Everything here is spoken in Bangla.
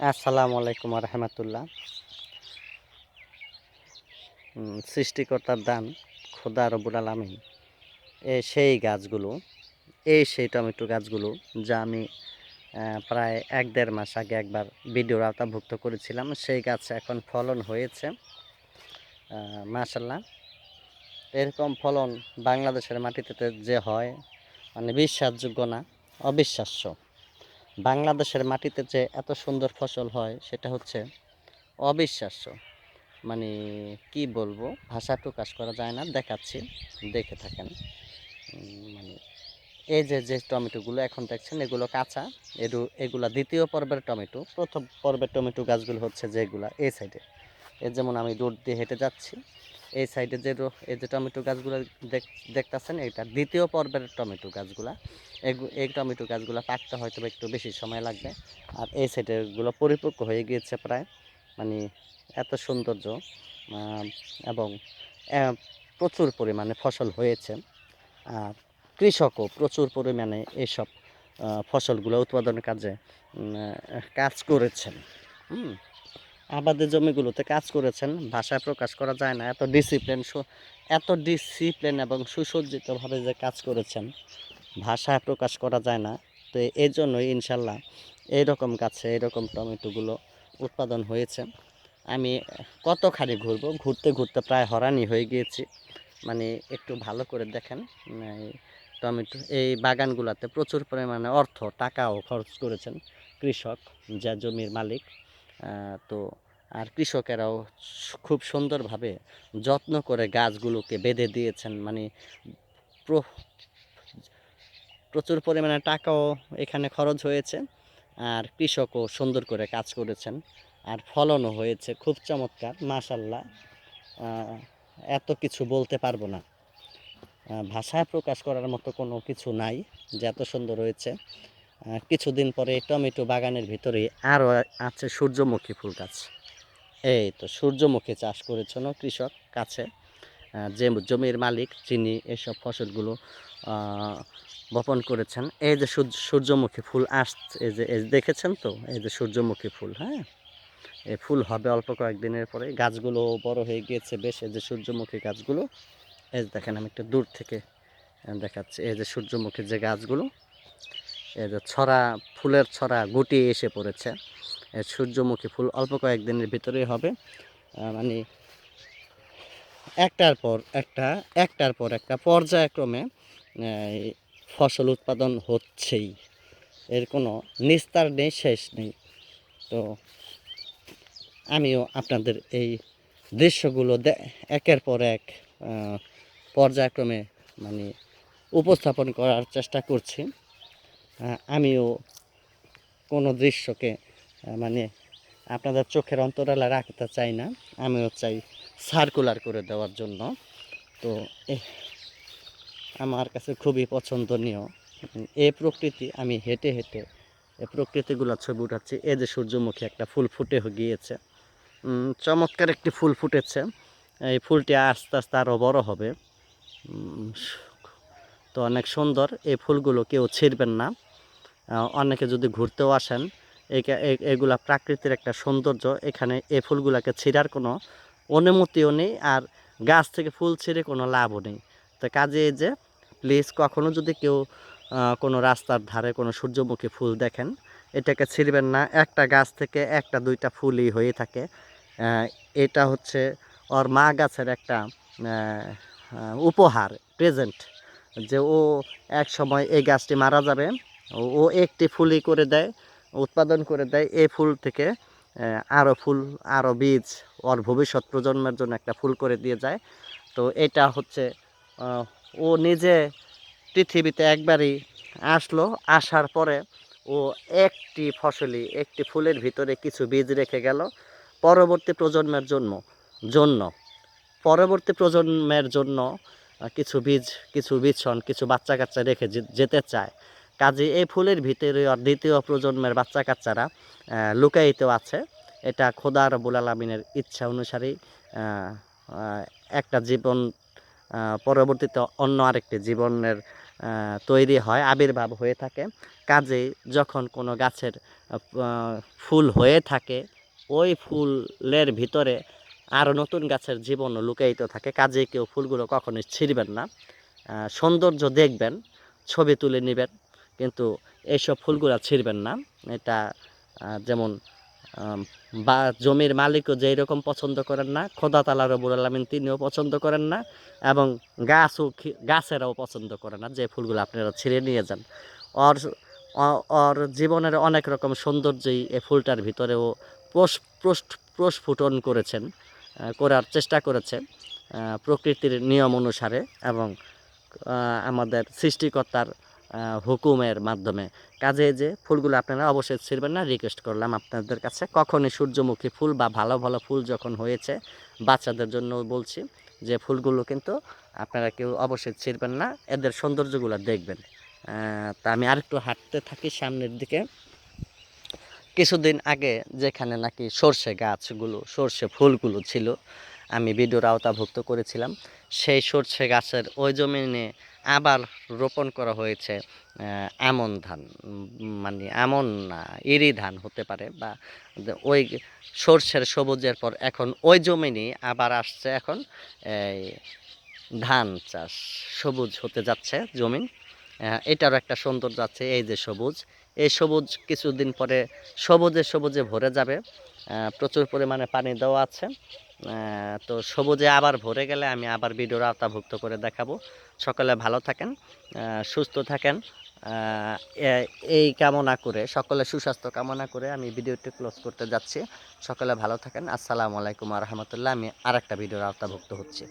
আসসালামু আলাইকুম রহমতুল্লাহ। সৃষ্টিকর্তার দান খোদা রব্বুল আলামিন সেই গাছগুলো, সেই টমেটো গাছগুলো যা আমি প্রায় ১-১.৫ মাস আগে একবার ভিডিওর আওতাভুক্ত করেছিলাম। সেই গাছ এখন ফলন হয়েছে মাশাআল্লাহ। এরকম ফলন বাংলাদেশের মাটিতে যে হয় মানে বিশ্বাসযোগ্য না, অবিশ্বাস্য। বাংলাদেশের মাটিতে যে এত সুন্দর ফসল হয় সেটা হচ্ছে অবিশ্বাস্য। মানে কি বলবো, ভাষায় প্রকাশ করা যায় না। দেখাচ্ছি, দেখে থাকেন। মানে এই যে টমেটোগুলো এখন দেখছেন এগুলো কাঁচা, এগুলা দ্বিতীয় পর্বের টমেটো। প্রথম পর্বের টমেটো গাছগুলো হচ্ছে যেগুলা এই সাইডে, যেমন আমি রোড দিয়ে হেঁটে যাচ্ছি, এই সাইডে এই যে টমেটো গাছগুলো দেখতেছেন, এটা দ্বিতীয় পর্বের টমেটো গাছগুলা। এই টমেটো গাছগুলো পাকতে হয়তো একটু বেশি সময় লাগবে। আর এই সাইডেরগুলো পরিপক্ক হয়ে গিয়েছে প্রায়। মানে এত সৌন্দর্য এবং প্রচুর পরিমাণে ফসল হয়েছে। আর কৃষকও প্রচুর পরিমাণে এইসব ফসলগুলো উৎপাদনের কাজে কাজ করেছেন। আবাদের জমিগুলোতে কাজ করেছেন, ভাষায় প্রকাশ করা যায় না। এত ডিসিপ্লিন এবং সুসজ্জিতভাবে যে কাজ করেছেন, ভাষায় প্রকাশ করা যায় না। তো এই জন্যই ইনশাল্লাহ এইরকম গাছে এইরকম টমেটোগুলো উৎপাদন হয়েছে। আমি কতখানি ঘুরতে ঘুরতে প্রায় হয়রানি হয়ে গিয়েছি। মানে একটু ভালো করে দেখেন, টমেটো এই বাগানগুলোতে প্রচুর পরিমাণে টাকাও খরচ করেছেন কৃষক, যা জমির মালিক। তো আর কৃষকেরাও খুব সুন্দরভাবে যত্ন করে গাছগুলোকে বেঁধে দিয়েছেন। মানে প্রচুর পরিমাণে টাকাও এখানে খরচ হয়েছে, আর কৃষকও সুন্দর করে কাজ করেছেন, আর ফলনও হয়েছে খুব চমৎকার মাশাআল্লাহ। এত কিছু বলতে পারবো না, ভাষায় প্রকাশ করার মতো কোনো কিছু নাই যে এত সুন্দর হয়েছে। কিছুদিন পরে টমেটো বাগানের ভিতরে আরও আছে সূর্যমুখী ফুল গাছ। এই তো সূর্যমুখী চাষ করেছেন কৃষক কাছে, যে জমির মালিক যিনি এসব ফসলগুলো বপন করেছেন। এই যে সূর্যমুখী ফুল আসছে, এই যে দেখেছেন তো, এই যে সূর্যমুখী ফুল, হ্যাঁ, এই ফুল হবে অল্প কয়েকদিনের পরে। গাছগুলো বড় হয়ে গিয়েছে বেশ। এই যে সূর্যমুখী গাছগুলো, এই যে দেখেন, আমি একটু দূর থেকে দেখাচ্ছি। এই যে সূর্যমুখীর যে গাছগুলো, এই যে ফুলের ছড়া গুটি এসে পড়েছে। এই সূর্যমুখী ফুল অল্প কয়েকদিনের ভিতরেই হবে। মানে একটার পর একটা পর্যায়ক্রমে ফসল উৎপাদন হচ্ছেই, এর কোনো নিস্তার নেই, শেষ নেই। তো আমিও আপনাদের এই দৃশ্যগুলো একের পর এক পর্যায়ক্রমে মানে উপস্থাপন করার চেষ্টা করছি। আমিও কোনো দৃশ্যকে মানে আপনাদের চোখের অন্তরালে রাখতে চাই না, আমিও চাই সার্কুলার করে দেওয়ার জন্য। তো আমার কাছে খুবই পছন্দনীয় এই প্রকৃতি। আমি হেঁটে হেঁটে এই প্রকৃতিগুলো ছবি উঠাচ্ছি। এই যে সূর্যমুখী একটা ফুল ফুটে গিয়েছে, চমৎকার একটি ফুল ফুটেছে। এই ফুলটি আস্তে আস্তে আরও বড় হবে। তো অনেক সুন্দর এই ফুলগুলো, কেউ ছিঁড়বেন না। অনেকে যদি ঘুরতেও আসেন, এগুলা প্রাকৃতিক একটা সৌন্দর্য। এখানে এই ফুলগুলোকে ছিঁড়ার কোনো অনুমতিও নেই, আর গাছ থেকে ফুল ছিঁড়ে কোনো লাভও নেই। তো কাজে এই যে প্লিজ, কখনো যদি কেউ কোনো রাস্তার ধারে কোনো সূর্যমুখী ফুল দেখেন, এটাকে ছিঁড়বেন না। একটা গাছ থেকে একটা দুইটা ফুলই হয়ে থাকে। এটা হচ্ছে ওর মা গাছের একটা উপহার, প্রেজেন্ট, যে ও এক সময় এই গাছটি মারা যাবে, ও একটি ফুলই করে দেয়, উৎপাদন করে দেয়। এই ফুল থেকে আরও বীজ ওর ভবিষ্যৎ প্রজন্মের জন্য একটা ফুল করে দিয়ে যায়। তো এটা হচ্ছে ও নিজে পৃথিবীতে একবারই আসলো, আসার পরে ও একটি ফুলের ভিতরে কিছু বীজ রেখে গেল পরবর্তী প্রজন্মের জন্য পরবর্তী প্রজন্মের জন্য কিছু বীজসন, কিছু বাচ্চা কাচ্চা রেখে যেতে চায়। কাজে এই ফুলের ভিতরে আর দ্বিতীয় প্রজন্মের বাচ্চা কাচ্চারা লুকায়িত আছে। এটা খোদা রব্বুল আলামিনের ইচ্ছা অনুসারেই একটা জীবন পরবর্তীতে অন্য আরেকটি জীবনের তৈরি হয়, আবির্ভাব হয়ে থাকে। কাজেই যখন কোনো গাছের ফুল হয়ে থাকে, ওই ফুলের ভিতরে আরও নতুন গাছের জীবনও লুকায়িত থাকে। কাজেই কেউ ফুলগুলো কখনোই ছিঁড়বেন না। সৌন্দর্য দেখবেন, ছবি তুলে নেবেন, কিন্তু এইসব ফুলগুলো ছিঁড়বেন না। এটা যেমন বা জমির মালিকও যেই রকম পছন্দ করেন না, খোদা তাআলা রব্বুল আলামিন তিনিও পছন্দ করেন না, এবং গাছেরাও পছন্দ করে না যে ফুলগুলো আপনারা ছিঁড়ে নিয়ে যান। ওর ওর জীবনের অনেক রকম সৌন্দর্যই এই ফুলটার ভিতরেও প্রস্ফুটন করেছেন, করার চেষ্টা করেছে প্রকৃতির নিয়ম অনুসারে এবং আমাদের সৃষ্টিকর্তার হুকুমের মাধ্যমে। কাজে যে ফুলগুলো আপনারা অবশ্যই ছিঁড়বেন না, রিকোয়েস্ট করলাম আপনাদের কাছে। কখনই সূর্যমুখী ফুল বা ভালো ভালো ফুল যখন হয়েছে, বাচ্চাদের জন্য বলছি যে ফুলগুলো কিন্তু আপনারা কেউ অবশ্যই ছিঁড়বেন না, এদের সৌন্দর্যগুলো দেখবেন। তা আমি আরেকটু হাঁটতে থাকি সামনের দিকে। কিছুদিন আগে যেখানে নাকি সর্ষে গাছগুলো, সর্ষে ফুলগুলো ছিল, আমি ভিডিওর আওতাভুক্ত করেছিলাম, সেই সর্ষে গাছের ওই জমিনে আবার রোপণ করা হয়েছে আমন ধান। মানে আমন না, ইরি ধান হতে পারে, বা ওই সর্ষের সবুজের পর এখন ওই জমিনেই আবার আসছে এখন এই ধান চাষ, সবুজ হতে যাচ্ছে জমিন। এটারও একটা সৌন্দর্য আছে, এই যে সবুজ, এই সবুজ কিছুদিন পরে সবুজে সবুজে ভরে যাবে। প্রচুর পরিমাণে পানি দেওয়া আছে। তো সবুজে আবার ভরে গেলে আমি আবার ভিডিওর আওতাভুক্ত করে দেখাবো। সকলে ভালো থাকেন, সুস্থ থাকেন, এই কামনা করে, সকলে সুস্বাস্থ্য কামনা করে আমি ভিডিওটি ক্লোজ করতে যাচ্ছি। সকলে ভালো থাকেন। আসসালামু আলাইকুম ওয়া রাহমাতুল্লাহ। আমি আরেকটা ভিডিওর আওতাভুক্ত হচ্ছি।